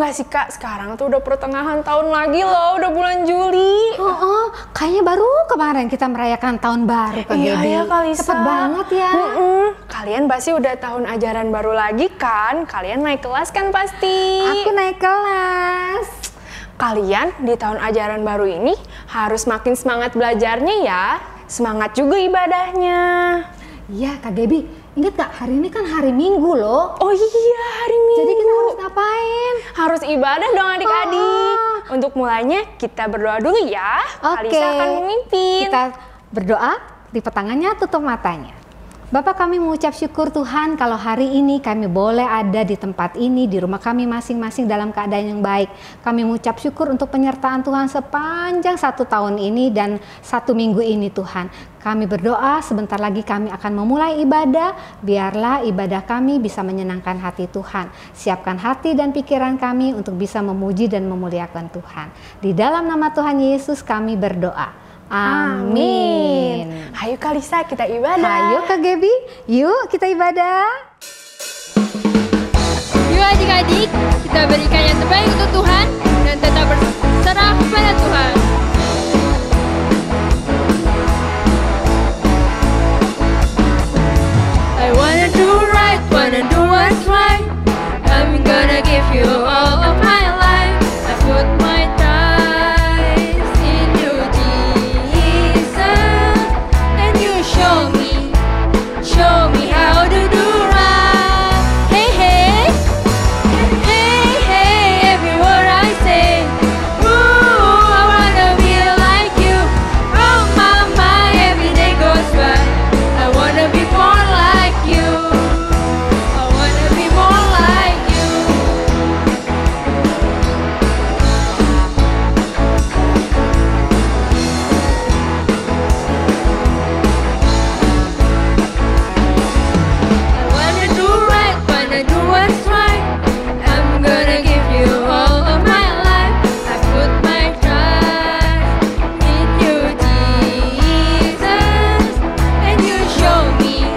gak sih Kak, sekarang tuh udah pertengahan tahun lagi loh, udah bulan Juli. Kayaknya baru kemarin kita merayakan tahun baru Kak Iya Gaby. ya Kak Lisa. Cepet banget ya. Kalian pasti udah tahun ajaran baru lagi kan? Kalian naik kelas kan pasti? Aku naik kelas. Kalian di tahun ajaran baru ini harus makin semangat belajarnya ya. Semangat juga ibadahnya. Iya Kak Gaby, ingat gak hari ini kan hari Minggu loh. Oh iya, hari Minggu. Jadi kita harus ngapain? Harus ibadah dong adik-adik. Untuk mulainya kita berdoa dulu ya. Kalisa akan memimpin. Kita berdoa, lipat tangannya, tutup matanya. Bapak, kami mengucap syukur Tuhan kalau hari ini kami boleh ada di tempat ini, di rumah kami masing-masing dalam keadaan yang baik. Kami mengucap syukur untuk penyertaan Tuhan sepanjang 1 tahun ini dan 1 minggu ini Tuhan. Kami berdoa sebentar lagi kami akan memulai ibadah, biarlah ibadah kami bisa menyenangkan hati Tuhan. Siapkan hati dan pikiran kami untuk bisa memuji dan memuliakan Tuhan. Di dalam nama Tuhan Yesus kami berdoa. Amin. Hayu Kalisa, kita ibadah. Hayu Kak Gaby, yuk kita ibadah. Yuk adik-adik, kita berikan yang terbaik untuk Tuhan dan tetap berserah kepada Tuhan. I wanna do right, wanna do what's right. I'm gonna give you all of my life. I put my trust in you, Jesus, and you show me how to do right. Hey, hey, hey, hey, every word I say. Ooh, I wanna be like you. Oh, my, every day goes by. I wanna be more like you. I wanna be more like you. I wanna do right, wanna do what's right. I'm gonna give you all of my life. I put my trust in you, Jesus, and you show me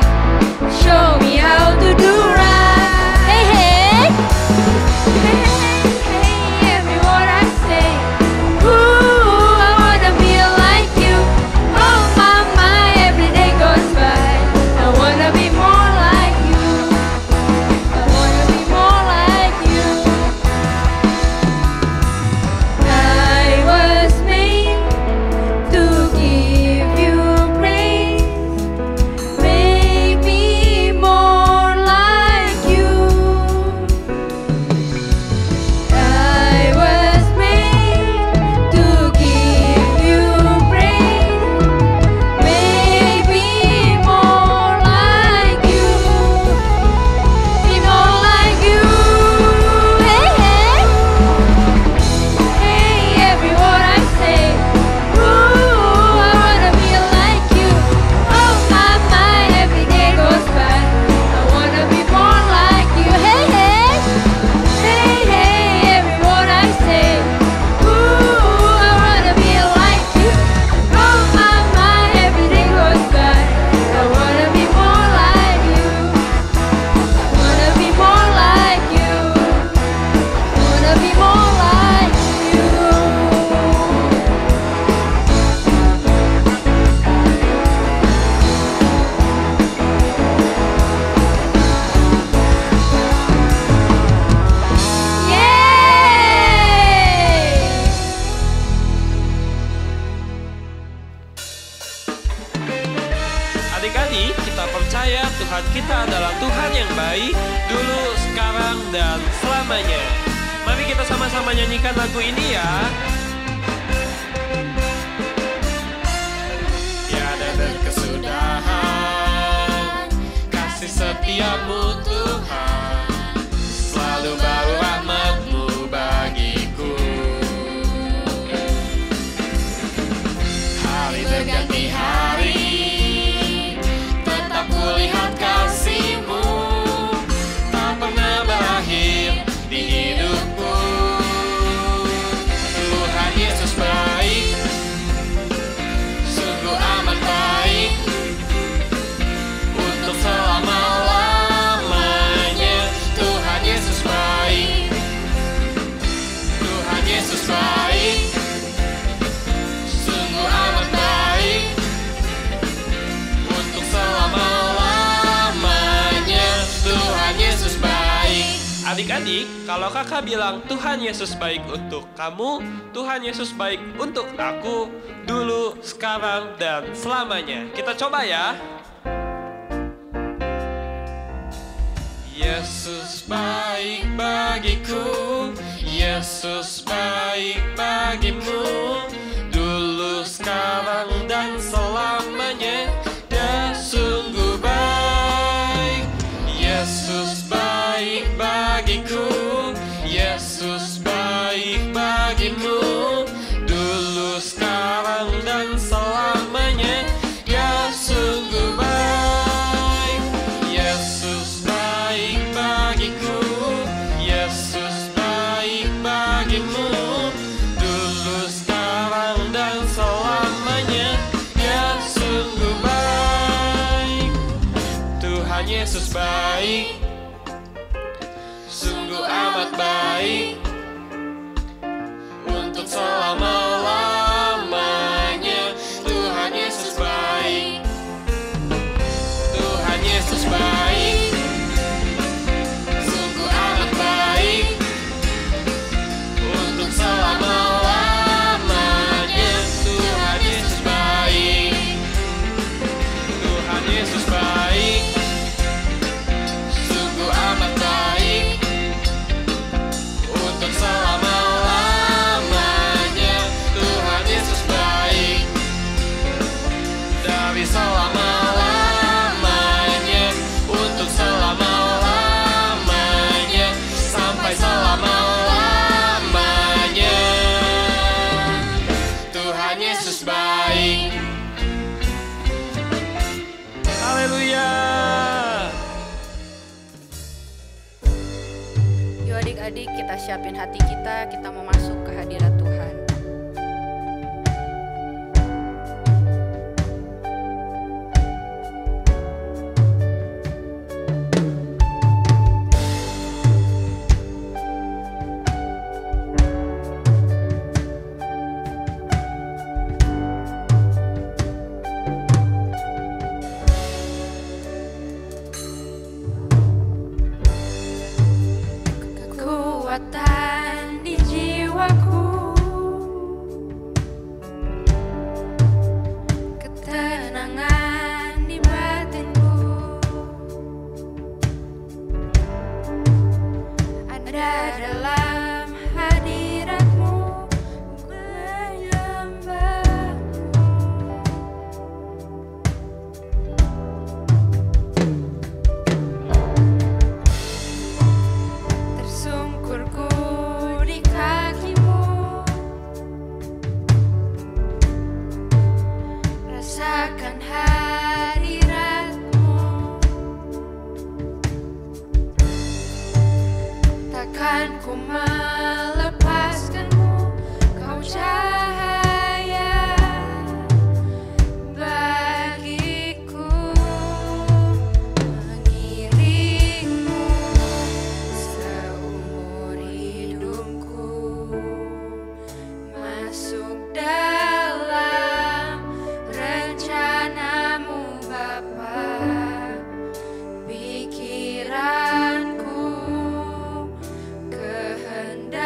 how to do right. Hey, hey, hey, hey, every word I say. Ooh, I wanna be like you. Oh, my, every day goes by. I wanna be more like you. I wanna be more like you. I was made to give you praise. Make me more like you. I was made to give you praise. Make me more like you. Be more like you. Hey, hey. Hey, every word I say. Ooh, I wanna be like you. Oh, my, every day goes by. I wanna be more like you. Hey, hey. Hey, hey, every word I say. Ooh, I wanna be like you. Oh, my, every day goes by. I wanna be more like you. I wanna be more like you. I wanna be more like you. Yeay! Adik-adik, kita percaya Tuhan kita adalah Tuhan yang baik, dulu, sekarang, dan selamanya. Mari kita sama-sama nyanyikan lagu ini ya. Tiada berkesudahan, kasih setiamu Tuhan, selalu baru rahmat-Mu bagiku. Hari berganti hari, tetap kulihat kasih-Mu, tak pernah berakhir di hidupku. Tuhan Yesus baik, sungguh amat baik, untuk selama-lamanya. Adik-adik, kalau kakak bilang Tuhan Yesus baik untuk kamu, Tuhan Yesus baik untuk aku, dulu, sekarang, dan selamanya. Kita coba ya. Yesus baik bagiku, Yesus baik bagimu, dulu, sekarang, dan selamanya. Dia sungguh baik. Yesus baik bagiku, Yesus baik bagimu, dulu, sekarang, dan selamanya. Dia sungguh baik. Yesus baik bagiku, Yesus baik bagimu, dulu, sekarang, dan selamanya. Dia sungguh baik. Tuhan Yesus baik, sungguh amat baik, untuk selama-lamanya. Tuhan Yesus baik, Tuhan Yesus baik, sungguh amat baik, untuk selama-lamanya. Tuhan Yesus baik, Tuhan Yesus baik, sungguh amat baik, untuk selama-lamanya. Tuhan Yesus baik, dari selama-lamanya, untuk selama-lamanya, sampai selama-lamanya. Tuhan Yesus baik. Haleluya. Yuk adik-adik, kita siapin hati kita mau masuk ke hadirat Tuhan. Kekuatan di jiwaku, ketenangan di batinku, ada dalam hadiratmu, menyembahmu. Tersungkurku di kakimu, rasakan hadiratmu. Takkan ku melepaskanmu, kau cahaya bagiku, mengiringmu seumur hidupku, masuk dalam rencanamu Bapa. Pikiranku, kehendak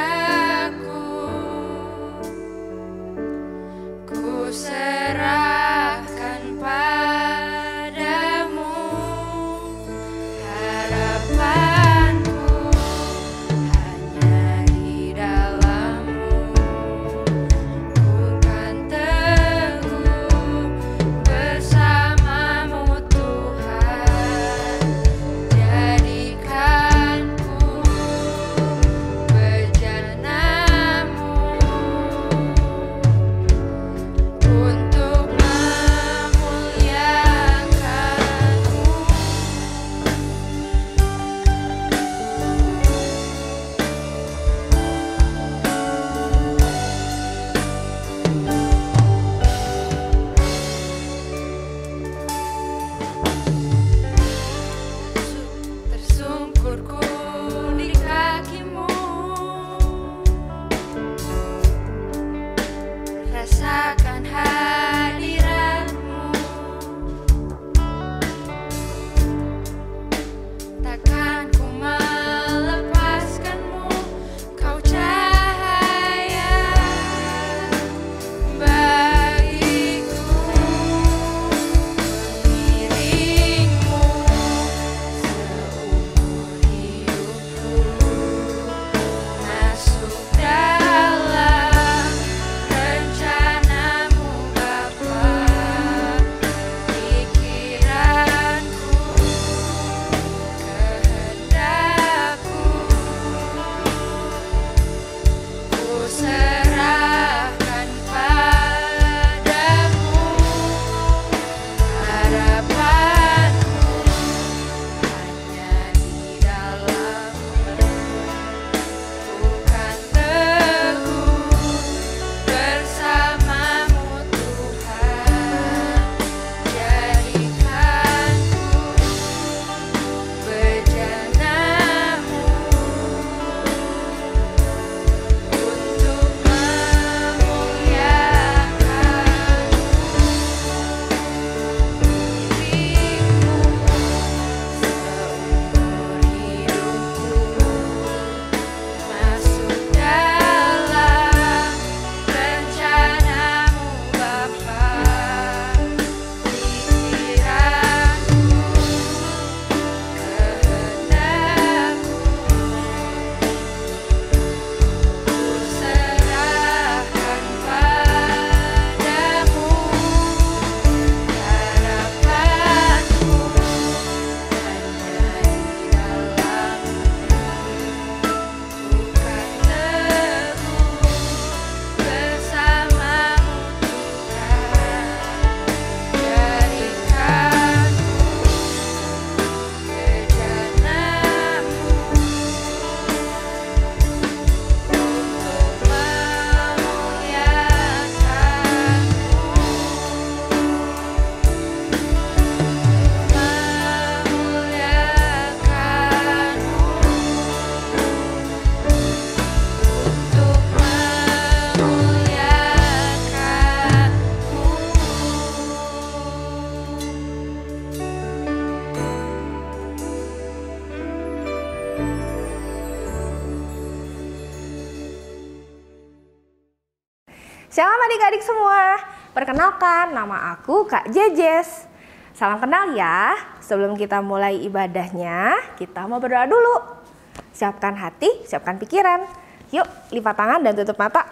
Shalom adik-adik semua. Perkenalkan, nama aku Kak Jejes. Salam kenal ya. Sebelum kita mulai ibadahnya, kita mau berdoa dulu. Siapkan hati, siapkan pikiran. Yuk, lipat tangan dan tutup mata.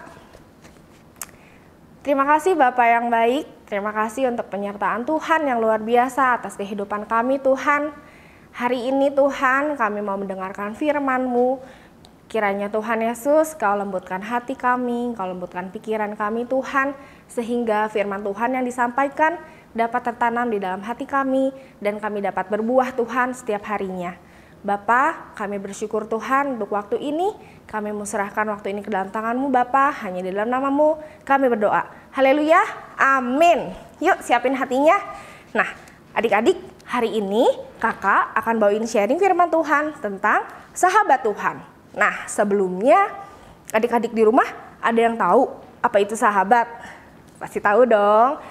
Terima kasih Bapak yang baik. Terima kasih untuk penyertaan Tuhan yang luar biasa atas kehidupan kami Tuhan. Hari ini Tuhan, kami mau mendengarkan firman-Mu. Kiranya Tuhan Yesus, Kau lembutkan hati kami, Kau lembutkan pikiran kami Tuhan, sehingga firman Tuhan yang disampaikan dapat tertanam di dalam hati kami, dan kami dapat berbuah Tuhan setiap harinya. Bapa, kami bersyukur Tuhan untuk waktu ini, kami serahkan waktu ini ke dalam tangan-Mu Bapa, hanya di dalam nama-Mu kami berdoa. Haleluya, amin. Yuk siapin hatinya. Nah adik-adik, hari ini kakak akan bawain sharing firman Tuhan tentang sahabat Tuhan. Nah, sebelumnya adik-adik di rumah ada yang tahu apa itu sahabat? Pasti tahu dong.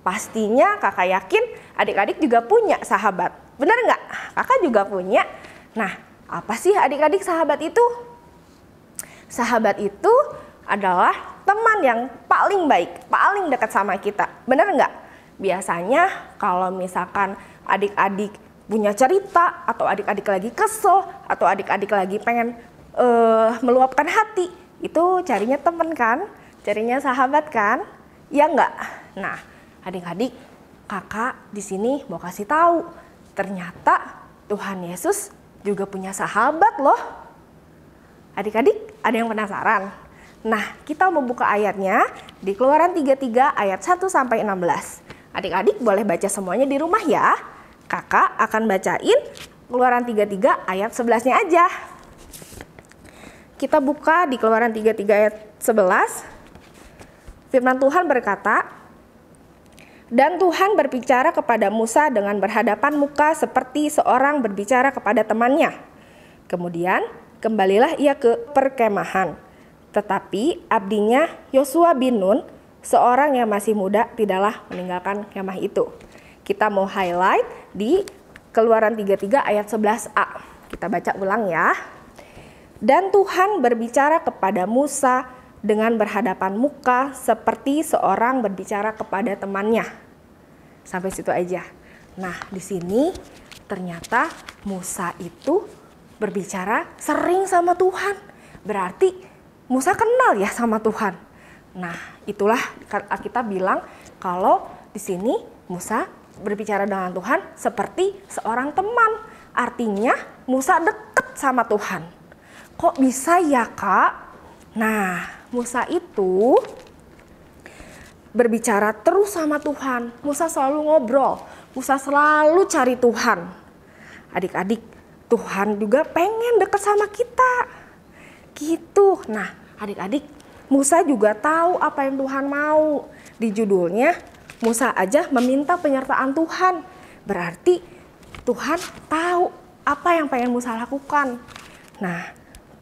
Pastinya kakak yakin adik-adik juga punya sahabat. Benar nggak? Kakak juga punya. Nah, apa sih adik-adik sahabat itu? Sahabat itu adalah teman yang paling baik, paling dekat sama kita. Benar nggak? Biasanya kalau misalkan adik-adik punya cerita, atau adik-adik lagi kesel, atau adik-adik lagi pengen meluapkan hati, itu carinya temen kan, carinya sahabat kan, ya enggak? Nah, adik-adik, kakak di sini mau kasih tahu, ternyata Tuhan Yesus juga punya sahabat loh. Adik-adik, ada yang penasaran? Nah, kita mau buka ayatnya di Keluaran 33 ayat 1 sampai 16. Adik-adik boleh baca semuanya di rumah ya. Kakak akan bacain Keluaran 33 ayat 11-nya aja. Kita buka di Keluaran 33 ayat 11. Firman Tuhan berkata, "Dan Tuhan berbicara kepada Musa dengan berhadapan muka seperti seorang berbicara kepada temannya. Kemudian kembalilah ia ke perkemahan. Tetapi abdinya Yosua bin Nun, seorang yang masih muda, tidaklah meninggalkan kemah itu." Kita mau highlight di Keluaran 33 ayat 11a. Kita baca ulang ya. "Dan Tuhan berbicara kepada Musa dengan berhadapan muka seperti seorang berbicara kepada temannya." Sampai situ aja. Nah, di sini ternyata Musa itu berbicara sering sama Tuhan. Berarti Musa kenal ya sama Tuhan. Nah, itulah kita bilang kalau di sini Musa berbicara dengan Tuhan seperti seorang teman. Artinya Musa dekat sama Tuhan. Kok bisa ya Kak? Nah, Musa itu berbicara terus sama Tuhan. Musa selalu ngobrol. Musa selalu cari Tuhan. Adik-adik, Tuhan juga pengen dekat sama kita. Gitu. Nah, adik-adik, Musa juga tahu apa yang Tuhan mau. Di judulnya, Musa aja meminta penyertaan Tuhan. Berarti Tuhan tahu apa yang pengen Musa lakukan. Nah,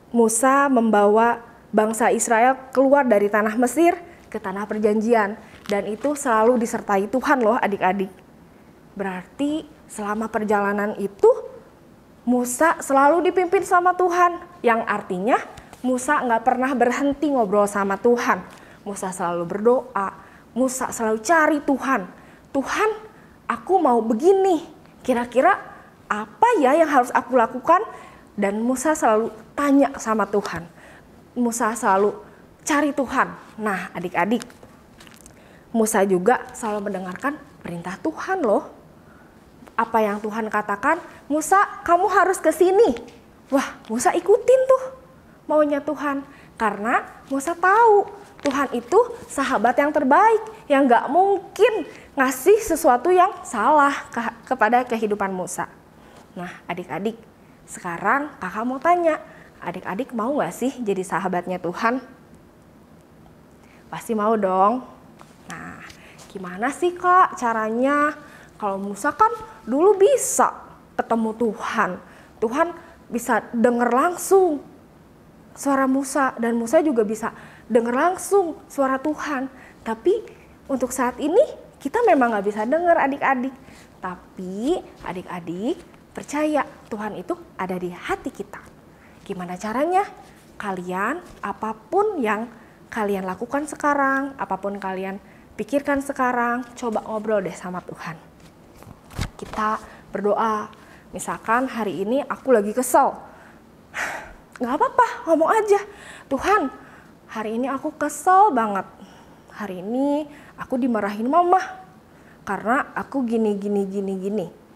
Musa membawa bangsa Israel keluar dari tanah Mesir ke tanah perjanjian. Dan itu selalu disertai Tuhan loh adik-adik. Berarti selama perjalanan itu Musa selalu dipimpin sama Tuhan. Yang artinya Musa nggak pernah berhenti ngobrol sama Tuhan. Musa selalu berdoa. Musa selalu cari Tuhan. Tuhan, aku mau begini. Kira-kira apa ya yang harus aku lakukan? Dan Musa selalu tanya sama Tuhan. Musa selalu cari Tuhan. Nah, adik-adik, Musa juga selalu mendengarkan perintah Tuhan loh. Apa yang Tuhan katakan, Musa kamu harus ke sini. Wah, Musa ikutin tuh maunya Tuhan. Karena Musa tahu Tuhan itu sahabat yang terbaik, yang gak mungkin ngasih sesuatu yang salah kepada kehidupan Musa. Nah, adik-adik, sekarang kakak mau tanya, adik-adik mau gak sih jadi sahabatnya Tuhan? Pasti mau dong. Nah, gimana sih Kak caranya? Kalau Musa kan dulu bisa ketemu Tuhan. Tuhan bisa dengar langsung suara Musa, dan Musa juga bisa dengar langsung suara Tuhan. Tapi untuk saat ini kita memang gak bisa dengar adik-adik. Tapi adik-adik percaya Tuhan itu ada di hati kita. Gimana caranya? Kalian apapun yang kalian lakukan sekarang, apapun kalian pikirkan sekarang, coba ngobrol deh sama Tuhan. Kita berdoa, misalkan hari ini aku lagi kesel. Gak apa-apa, ngomong aja. Tuhan, hari ini aku kesel banget. Hari ini aku dimarahin mama karena aku gini.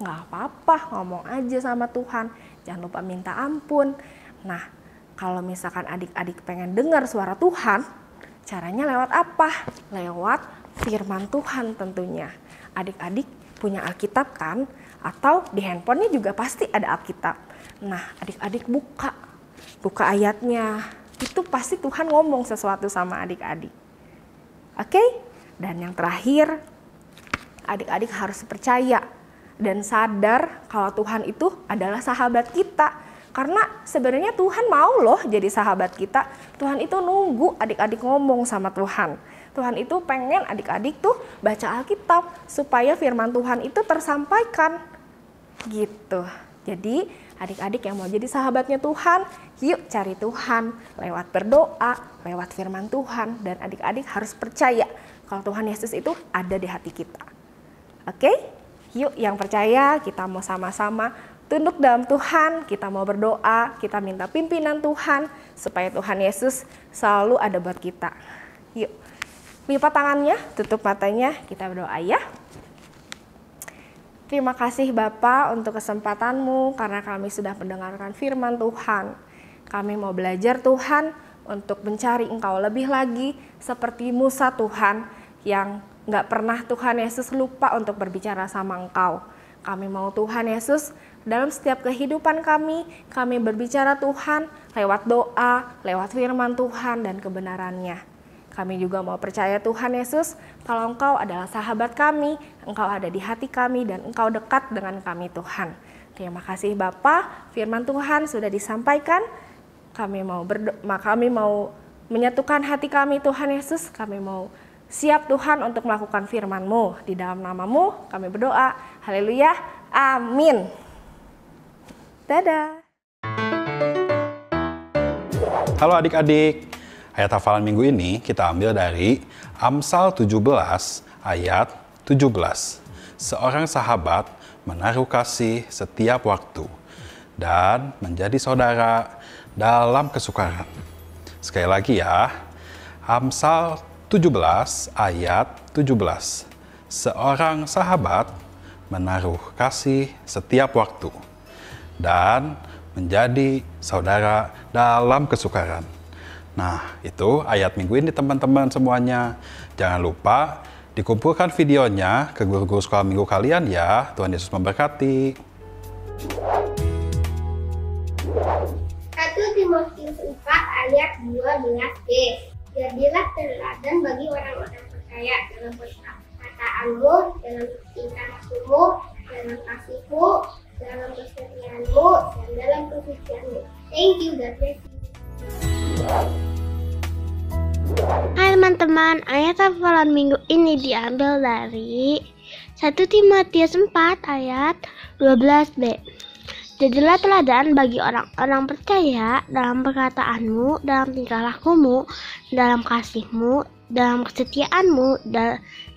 Gak apa-apa, ngomong aja sama Tuhan. Jangan lupa minta ampun. Nah, kalau misalkan adik-adik pengen dengar suara Tuhan, caranya lewat apa? Lewat firman Tuhan tentunya. Adik-adik punya Alkitab kan? Atau di handphonenya juga pasti ada Alkitab. Nah, adik-adik buka ayatnya. Itu pasti Tuhan ngomong sesuatu sama adik-adik. Oke? Dan yang terakhir, adik-adik harus percaya dan sadar kalau Tuhan itu adalah sahabat kita. Karena sebenarnya Tuhan mau loh jadi sahabat kita. Tuhan itu nunggu adik-adik ngomong sama Tuhan. Tuhan itu pengen adik-adik tuh baca Alkitab supaya firman Tuhan itu tersampaikan. Gitu. Jadi adik-adik yang mau jadi sahabatnya Tuhan, yuk cari Tuhan lewat berdoa, lewat firman Tuhan. Dan adik-adik harus percaya kalau Tuhan Yesus itu ada di hati kita. Oke? Yuk yang percaya kita mau sama-sama tunduk dalam Tuhan, kita mau berdoa, kita minta pimpinan Tuhan supaya Tuhan Yesus selalu ada buat kita. Yuk, lipat tangannya, tutup matanya, kita berdoa ya. Terima kasih Bapa untuk kesempatan-Mu karena kami sudah mendengarkan firman Tuhan. Kami mau belajar Tuhan untuk mencari Engkau lebih lagi seperti Musa Tuhan yang gak pernah Tuhan Yesus lupa untuk berbicara sama Engkau. Kami mau Tuhan Yesus dalam setiap kehidupan kami berbicara Tuhan lewat doa, lewat firman Tuhan dan kebenarannya. Kami juga mau percaya Tuhan Yesus kalau Engkau adalah sahabat kami, Engkau ada di hati kami dan Engkau dekat dengan kami Tuhan. Terima kasih Bapa, firman Tuhan sudah disampaikan. Kami mau menyatukan hati kami Tuhan Yesus, kami mau siap Tuhan untuk melakukan firman-Mu. Di dalam nama-Mu kami berdoa. Haleluya. Amin. Dadah. Halo adik-adik. Ayat hafalan minggu ini kita ambil dari Amsal 17 ayat 17. Seorang sahabat menaruh kasih setiap waktu dan menjadi saudara dalam kesukaran. Sekali lagi ya. Amsal 17 ayat 17. Seorang sahabat menaruh kasih setiap waktu dan menjadi saudara dalam kesukaran. Nah, itu ayat minggu ini teman-teman semuanya. Jangan lupa dikumpulkan videonya ke guru-guru sekolah minggu kalian ya. Tuhan Yesus memberkati. 1 Timotius 4 ayat 12b. Jadilah teladan bagi orang-orang percaya dalam perkataanmu, dalam tingkah lakumu, dalam kasihmu, dalam kesetiaanmu, dan dalam kesucianmu. Thank you, God bless you. Hai teman-teman, ayat hafalan minggu ini diambil dari 1 Timotius 4 ayat 12b. Jadilah teladan bagi orang-orang percaya dalam perkataanmu, dalam tingkah lakumu, dalam kasihmu, dalam kesetiaanmu,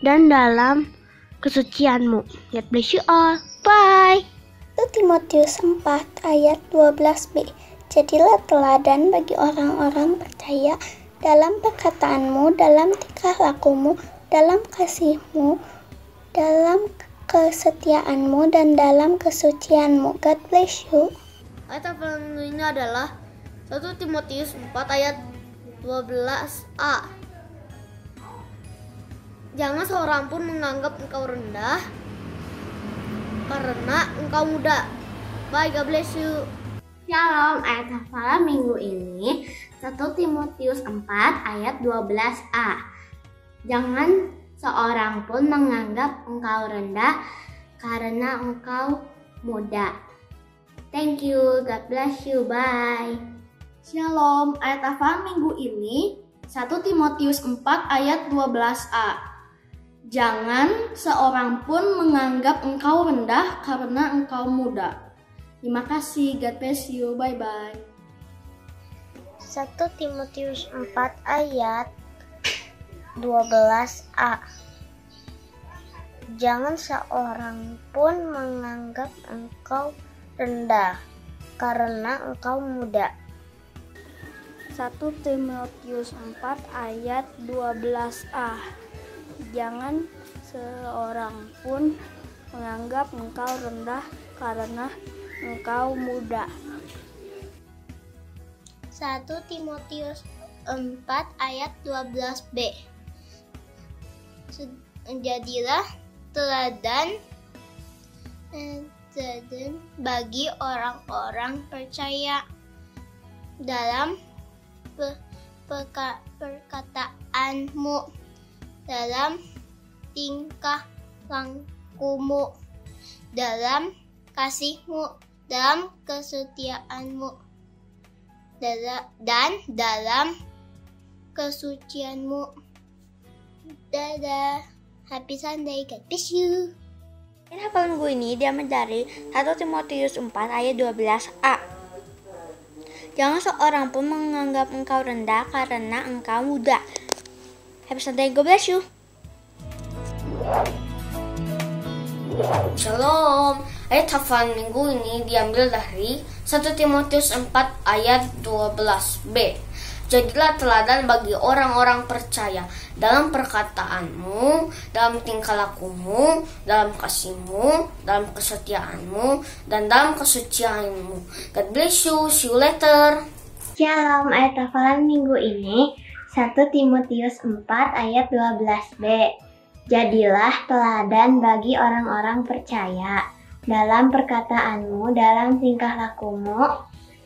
dan dalam kesucianmu. God bless you all. Bye. 1 Timotius 4 ayat 12b. Jadilah teladan bagi orang-orang percaya dalam perkataanmu, dalam tingkah lakumu, dalam kasihmu, dalam kesetiaanmu, dan dalam kesucianmu. God bless you. Ayat hafalan ini adalah 1 Timotius 4 ayat 12a. Jangan seorang pun menganggap engkau rendah karena engkau muda. Bye, God bless you. Shalom, ayat hafalan minggu ini 1 Timotius 4 ayat 12a. Jangan seorang pun menganggap engkau rendah karena engkau muda. Thank you, God bless you, bye. Shalom, ayat hafalan minggu ini 1 Timotius 4 ayat 12a. Jangan seorang pun menganggap engkau rendah karena engkau muda. Terima kasih, God bless you, bye-bye. 1 Timotius 4 ayat 12a. Jangan seorang pun menganggap engkau rendah karena engkau muda. 1 Timotius 4 ayat 12a. Jangan seorang pun menganggap engkau rendah karena engkau muda. 1 Timotius 4 ayat 12b. Jadilah teladan bagi orang-orang percaya dalam perkataanmu, dalam tingkah lakumu, dalam kasihmu, dalam kesetiaanmu, dan dalam kesucianmu. Dadah, happy Sunday, God bless you. Hafalan gue ini diambil dari 1 Timotius 4 ayat 12a. Jangan seorang pun menganggap engkau rendah karena engkau muda. Happy Sunday, God bless you. Shalom. Ayat hafalan minggu ini diambil dari 1 Timotius 4 ayat 12b. Jadilah teladan bagi orang-orang percaya dalam perkataanmu, dalam tingkah lakumu, dalam kasihmu, dalam kesetiaanmu, dan dalam kesucianmu. God bless you. See you later. Shalom, ayat hafalan minggu ini 1 Timotius 4 ayat 12b. Jadilah teladan bagi orang-orang percaya dalam perkataanmu, dalam tingkah lakumu,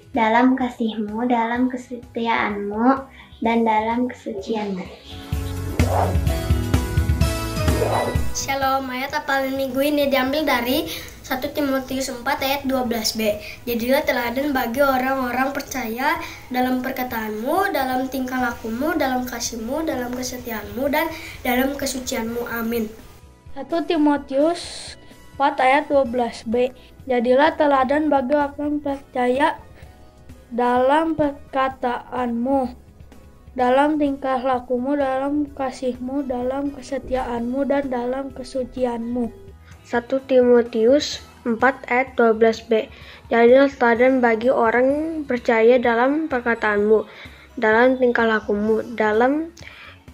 dalam kasihmu, dalam kesetiaanmu, dan dalam kesucianmu. Shalom, ayat hafalan minggu ini diambil dari 1 Timotius 4 ayat 12b. Jadilah teladan bagi orang-orang percaya dalam perkataanmu, dalam tingkah lakumu, dalam kasihmu, dalam kesetiaanmu, dan dalam kesucianmu. Amin. 1 Timotius 4 ayat 12b. Jadilah teladan bagi orang percaya dalam perkataanmu, dalam tingkah lakumu, dalam kasihmu, dalam kesetiaanmu, dan dalam kesucianmu. 1 Timotius 4 ayat 12b. Jadilah teladan bagi orang percaya dalam perkataanmu, dalam tingkah lakumu, dalam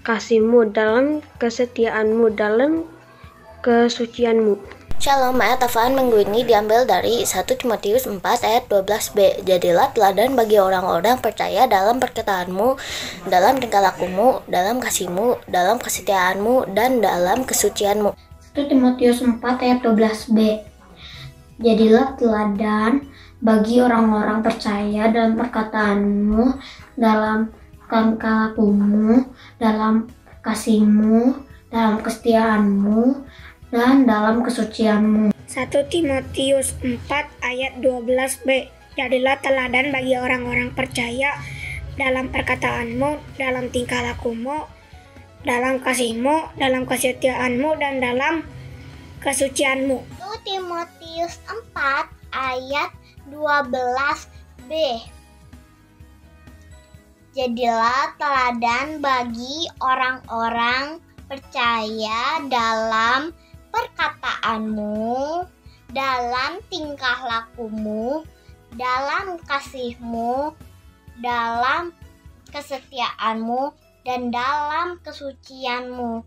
kasihmu, dalam kesetiaanmu, dalam kesucianmu. Shalom, ayat hafalan minggu ini diambil dari 1 Timotius 4 ayat 12b. Jadilah teladan bagi orang-orang percaya dalam perkataanmu, dalam tingkah lakumu, dalam kasihmu, dalam kesetiaanmu, dan dalam kesucianmu. 1 Timotius 4 ayat 12b. Jadilah teladan bagi orang-orang percaya dalam perkataanmu, dalam tingkah lakumu, dalam kasihmu, dalam kesetiaanmu, dan dalam kesucianmu. 1 Timotius 4 ayat 12b. Jadilah teladan bagi orang-orang percaya dalam perkataanmu, dalam tingkah lakumu, dalam kasihmu, dalam kesetiaanmu, dan dalam kesucianmu. 1 Timotius 4 ayat 12b. Jadilah teladan bagi orang-orang percaya dalam perkataanmu, dalam tingkah lakumu, dalam kasihmu, dalam kesetiaanmu, dan dalam kesucianmu.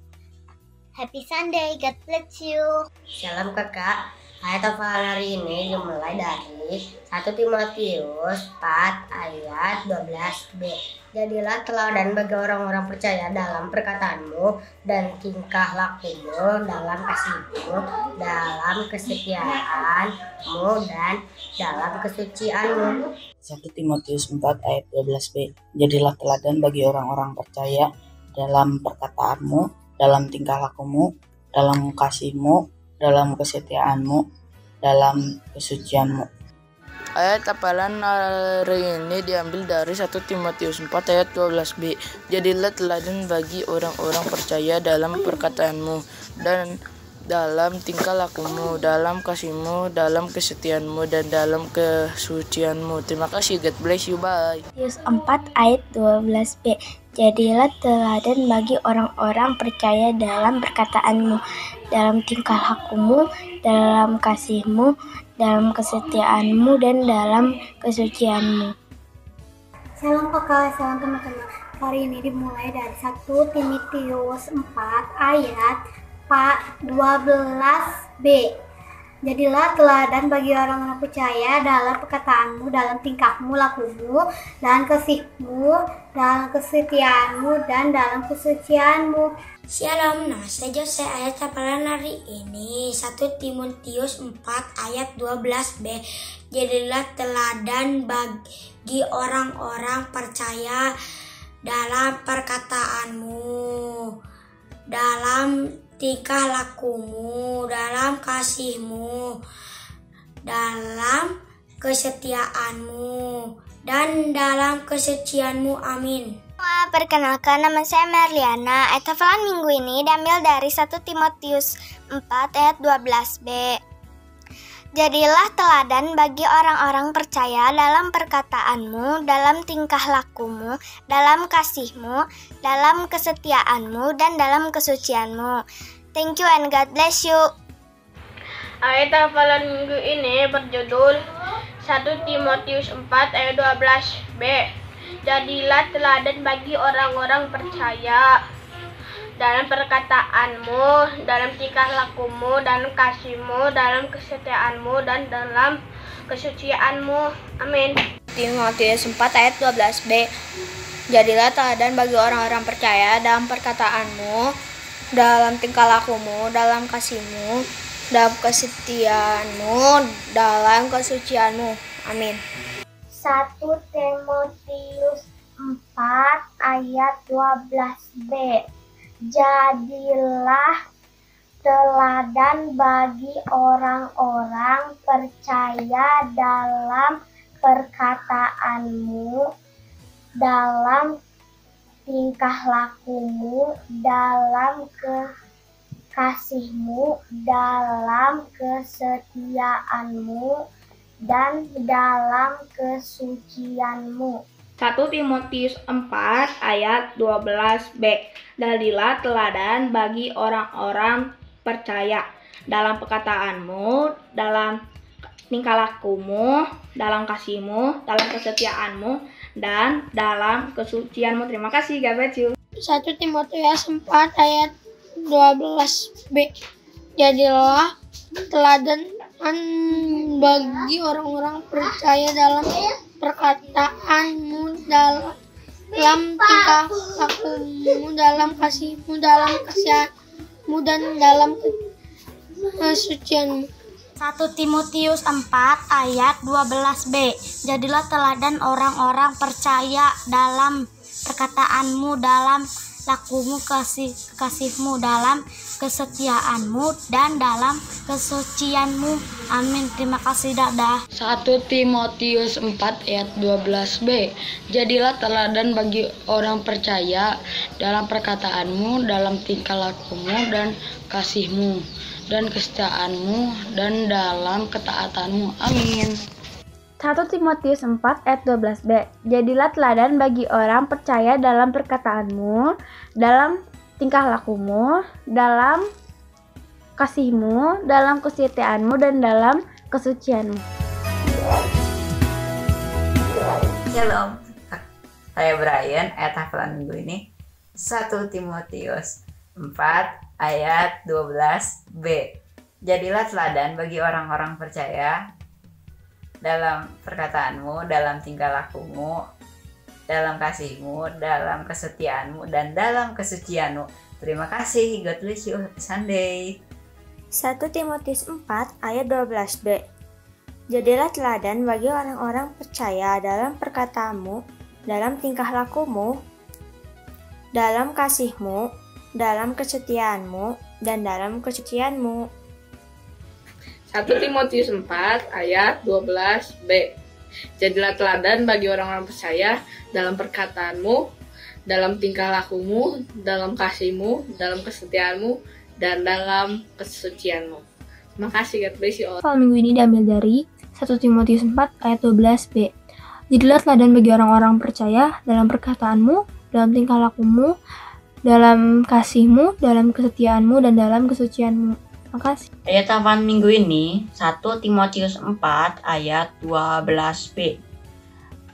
Happy Sunday, God bless you. Shalom kakak. Ayat hafalan hari ini dimulai dari 1 Timotius 4 ayat 12b. Jadilah teladan bagi orang-orang percaya dalam perkataanmu dan tingkah lakumu, dalam kasihmu, dalam kesetiaanmu, dan dalam kesucianmu. 1 Timotius 4 ayat 12b. Jadilah teladan bagi orang-orang percaya dalam perkataanmu, dalam tingkah lakumu, dalam kasihmu, dalam kesetiaanmu, dalam kesucianmu. Ayat hafalan hari ini diambil dari 1 Timotius 4 ayat 12b. Jadilah teladan bagi orang-orang percaya dalam perkataanmu dan dalam tingkah lakumu, dalam kasihmu, dalam kesetiaanmu, dan dalam kesucianmu. Terima kasih. God bless you. Bye. Matius 4 ayat 12b. Jadilah teladan bagi orang-orang percaya dalam perkataanmu, dalam tingkah lakumu, dalam kasihmu, dalam kesetiaanmu, dan dalam kesucianmu. Salam kakak, salam teman-teman. Hari ini dimulai dari 1 Timotius 4 ayat 12b. Jadilah teladan bagi orang-orang percaya dalam perkataanmu, dalam tingkahmu, lakumu, dalam kasihmu, dalam kesetiaanmu, dan dalam kesucianmu. Shalom, nama saya Jose. Ayat hafalan hari ini 1 Timotius 4 ayat 12b. Jadilah teladan bagi orang-orang percaya dalam perkataanmu, dalam tingkah lakumu, dalam kasihmu, dalam kesetiaanmu, dan dalam kesucianmu. Amin. Perkenalkan, nama saya Merliana. Ayat hafalan minggu ini diambil dari 1 Timotius 4 ayat 12b. Jadilah teladan bagi orang-orang percaya dalam perkataanmu, dalam tingkah lakumu, dalam kasihmu, dalam kesetiaanmu, dan dalam kesucianmu. Thank you and God bless you. Ayat hafalan minggu ini berjudul 1 Timotius 4 ayat 12b. Jadilah teladan bagi orang-orang percaya dalam perkataanmu, dalam tingkah lakumu, dalam kasihmu, dalam kesetiaanmu, dan dalam kesucianmu. Amin. Timotius 4 ayat 12b. Jadilah teladan bagi orang-orang percaya dalam perkataanmu, dalam tingkah lakumu, dalam kasihmu, dalam kesetiaanmu, dalam kesucianmu. Amin. 1 Timotius 4 ayat 12b. Jadilah teladan bagi orang-orang percaya dalam perkataanmu, dalam tingkah lakumu, dalam kasihmu, dalam kesetiaanmu, dan dalam kesucianmu. 1 Timotius 4 ayat 12b. Jadilah teladan bagi orang-orang percaya dalam perkataanmu, dalam tingkah lakumu, dalam kasihmu, dalam kesetiaanmu, dan dalam kesucianmu. Terima kasih. God bless you. 1 Timotius 4 ayat 12b. Jadilah teladan bagi orang-orang percaya dalam perkataanmu, dalam tingkah lakumu, dalam kasihmu, dalam kesetiaanmu, dan dalam kesucianmu. 1 Timotius 4 ayat 12b. Jadilah teladan orang-orang percaya dalam perkataanmu, dalam lakumu, kasihmu, dalam kesetiaanmu, dan dalam kesucianmu. Amin. Terima kasih. Dadah. 1 Timotius 4 ayat 12b. Jadilah teladan bagi orang percaya dalam perkataanmu, dalam tingkah lakumu, dan kasihmu, dan kesetiaanmu, dan dalam ketaatanmu. Amin. 1 Timotius 4 ayat 12b. Jadilah teladan bagi orang percaya dalam perkataanmu, dalam tingkah lakumu, dalam kasihmu, dalam kesetiaanmu, dan dalam kesucianmu. Shalom, saya Brian. Ayat hafalan minggu ini 1 Timotius 4 ayat 12b. Jadilah teladan bagi orang-orang percaya dalam perkataanmu, dalam tingkah lakumu, dalam kasihmu, dalam kesetiaanmu, dan dalam kesucianmu. Terima kasih. God bless you. Happy Sunday. 1 Timotius 4 ayat 12b. Jadilah teladan bagi orang-orang percaya dalam perkataanmu, dalam tingkah lakumu, dalam kasihmu, dalam kesetiaanmu, dan dalam kesucianmu. 1 Timotius 4 ayat 12b. Jadilah teladan bagi orang-orang percaya dalam perkataanmu, dalam tingkah lakumu, dalam kasihmu, dalam kesetiaanmu, dan dalam kesucian-Mu. Terima kasih, God bless you all. Pasal minggu ini diambil dari 1 Timotius 4 ayat 12b. Jadilah teladan bagi orang-orang percaya dalam perkataanmu, dalam tingkah lakumu, dalam kasihmu, dalam kesetiaanmu, dan dalam kesucianmu. Terima kasih. Ayat hafalan minggu ini 1 Timotius 4 ayat 12b.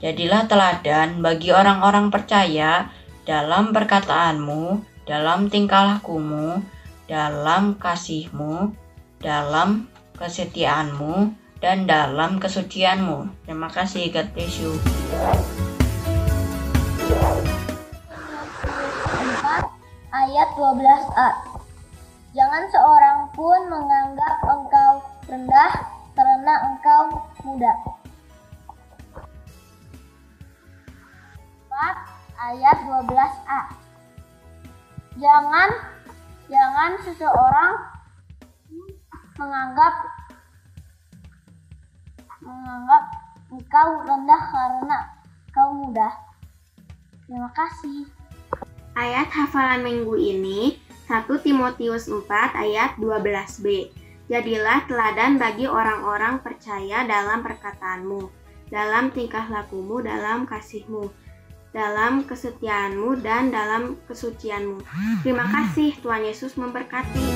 Jadilah teladan bagi orang-orang percaya dalam perkataanmu, dalam tingkah lakumu, dalam kasihmu, dalam kesetiaanmu, dan dalam kesucianmu. Terima kasih, God bless you. Ayat 12a. Jangan seorang pun menganggap engkau rendah karena engkau muda. 4 ayat 12a. Jangan seseorang menganggap engkau rendah karena engkau muda. Terima kasih. Ayat hafalan minggu ini 1 Timotius 4 ayat 12b. Jadilah teladan bagi orang-orang percaya dalam perkataanmu, dalam tingkah lakumu, dalam kasihmu, dalam kesetiaanmu, dan dalam kesucianmu. Terima kasih, Tuhan Yesus memberkati.